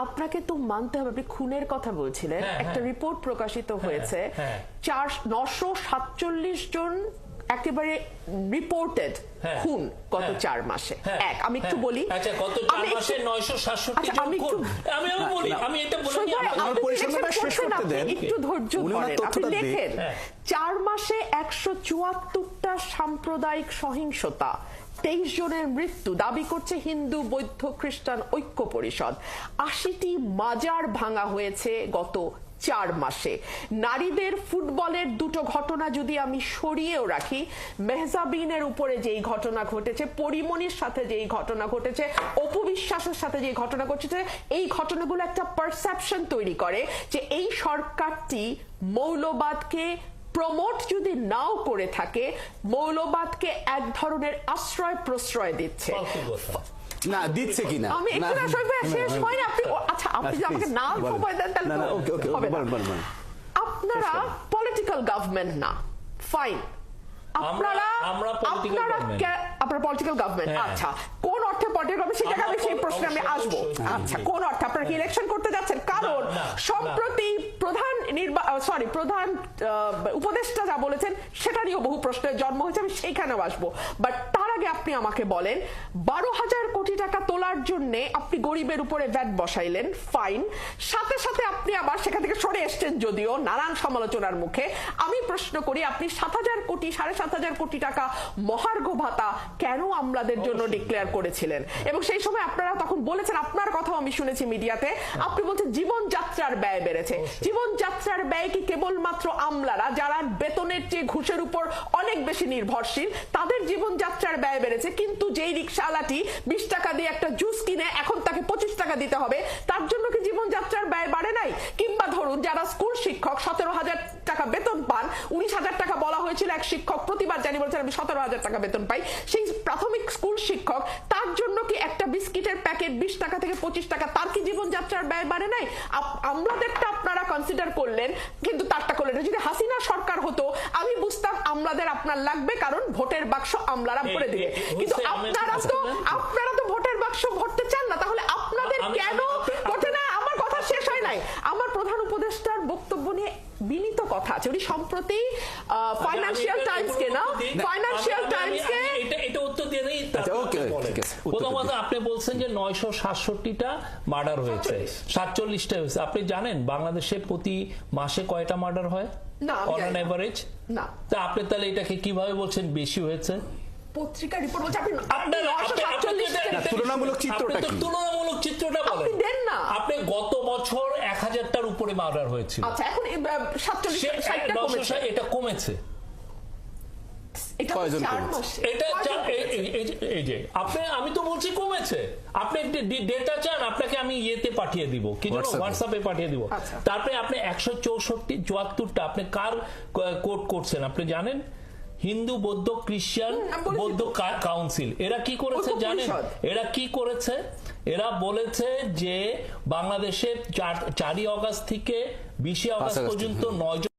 আপনাকে তো মানতে হবে, আপনি খুনের কথা বলছিলেন, একটা রিপোর্ট প্রকাশিত হয়েছে 947 জন একেবারে রিপোর্টেড খুন গত 4 মাসে। আমি একটু বলি, আচ্ছা গত 4 মাসে 967 জন খুন। আমি বলি, আমি এটা বলি আমার পরিসংখ্যানটা শেষ করতে দেন, একটু ধৈর্য ধরেন। আপনি লেখেন 4 মাসে 174টা সাম্প্রদায়িক সহিংসতা, 23 জনের মৃত্যু দাবি করছে হিন্দু বৌদ্ধ খ্রিস্টান ঐক্য পরিষদ। 80টি মাজার ভাঙা হয়েছে গত 4 মাসে। নারীদের ফুটবলের 2টো ঘটনা যদি আমি সরিয়েও রাখি, মেহজাবিনের উপরে যেই ঘটনা ঘটেছে, পরিমণির সাথে যেই ঘটনা ঘটেছে, অপু বিশ্বাসের সাথে যেই ঘটনা ঘটেছে, এই ঘটনাগুলো একটা পারসেপশন তৈরি করে যে এই সরকারটি মৌলবাদকে প্রমোট যদি নাও করে থাকে, মৌলবাদকে এক ধরনের আশ্রয় প্রশ্রয় দিচ্ছে। না দিচ্ছে কিনা আমি একটু না শেষ হয় না। আপনি আচ্ছা, আপনি যদি আমাকে নাম সময় দেন তাহলে হবে না। আপনারা পলিটিক্যাল গভর্নমেন্ট না, ফাইন, আপনারা পলিটিক্যাল গভর্নমেন্ট। আচ্ছা, কোন অর্থে পলিটিক্যাল গভর্নমেন্ট সেটাকে আমি সেই প্রশ্নে আমি আসবো। আচ্ছা, কোন অর্থে আপনারা কি ইলেকশন করতে যাচ্ছেন? কারণ সম্প্রতি প্রধান উপদেষ্টা যা বলেছেন সেটা নিয়েও বহু প্রশ্নের জন্ম হয়েছে, আমি সেইখানেও আসবো। বাট তার আগে আপনি আমাকে বলেন, 12,000 কোটি টাকা তোলার জন্য আপনি গরিবের উপরে ভ্যাট বসাইলেন, ফাইন, সাথে সাথে আপনি আবার সেখান থেকে সরে এসছেন যদিও নানান সমালোচনার মুখে। আমি প্রশ্ন করি, আপনি 7,000 কোটি 7,500 কোটি টাকা মহার্ঘ ভাতা কেন আমলাদের জন্য ডিক্লেয়ার করেছিলেন? এবং সেই সময় আপনারা তখন বলেছেন, আপনার কথাও আমি শুনেছি মিডিয়াতে, আপনি বলছেন জীবনযাত্রার ব্যয় বেড়েছে। জীবনযাত্রার ব্যয় কি কেবলমাত্র আমলারা যারা বেতনের চেয়ে ঘুষের উপর অনেক বেশি নির্ভরশীল তাদের জীবনযাত্রার ব্যয় বেড়েছে, কিন্তু যেই রিকশাওয়ালাটি 20 টাকা দিয়ে একটা জুস কিনে এখন তাকে 25 টাকা দিতে হবে, তার জন্য কি জীবনযাত্রার ব্যয় বাড়ে নাই? কিংবা ধরুন যারা স্কুল শিক্ষক 17,000 টাকা বেতন পান, 19,000 টাকা বলা হয়েছিল এক শিক্ষক প্রতিবার জানি বলছেন আমি 17,000 টাকা বেতন পাই, সেই প্রাথমিক স্কুল শিক্ষক, তার জন্য কি একটা বিস্কিটের প্যাকেট 20 টাকা থেকে 25 টাকা, তার কি জীবনযাত্রার ব্যয় বাড়ে নাই? আমলাদেরটা আপনারা কনসিডার করলেন কিন্তু তারটা করলেন না। যদি হাসিনা সরকার হতো আমি বুঝতাম আমলাদের আপনার লাগবে, কারণ ভোটের বাক্স আমলারা ভরে দিবে, কিন্তু আপনারা তো ভোটের বাক্স ভরতে চান না, তাহলে আপনাদের কেন ভোটে না? আমার কথা শেষ হয় নাই। আমার প্রধান উপদেষ্টার বক্তব্য নিয়ে বিনীত কথা আছে। উনি সম্প্রতি ফাইন্যান্সিয়াল টাইমসকে এটা উত্তর দিয়ে দেই। প্রথমত আপনি বলছেন যে 967টা মার্ডার হয়েছে, 47টা হয়েছে। আপনি জানেন বাংলাদেশে প্রতি মাসে কয়টা মার্ডার হয় অন অ্যান এভারেজ? না। তা আপনি তাহলে এটাকে কিভাবে বলছেন বেশি হয়েছে? পত্রিকা রিপোর্ট বলছে তুলনামূলক চিত্রটা কি? তুলনামূলক চিত্রটা বলেন দেন না। আপনি গত বছর 1000টার উপরে মার্ডার হয়েছিল। আচ্ছা, এখন 47 কমেছে। এটা কমেছে। আমি তো বলছি কমেছে। আপনি ডেটা চান, আপনাকে আমি ইয়েতে পাঠিয়ে দিব, কি জন্য হোয়াটসঅ্যাপে পাঠিয়ে দিব। তারপরে আপনি 164-74টা আপনি কার কোট করছেন আপনি জানেন? হিন্দু বৌদ্ধ খ্রিস্টান বৌদ্ধ কাউন্সিল। এরা কি করেছে জানেন? এরা কি করেছে? এরা বলেছে যে বাংলাদেশে 4ই আগস্ট থেকে 20 আগস্ট পর্যন্ত 9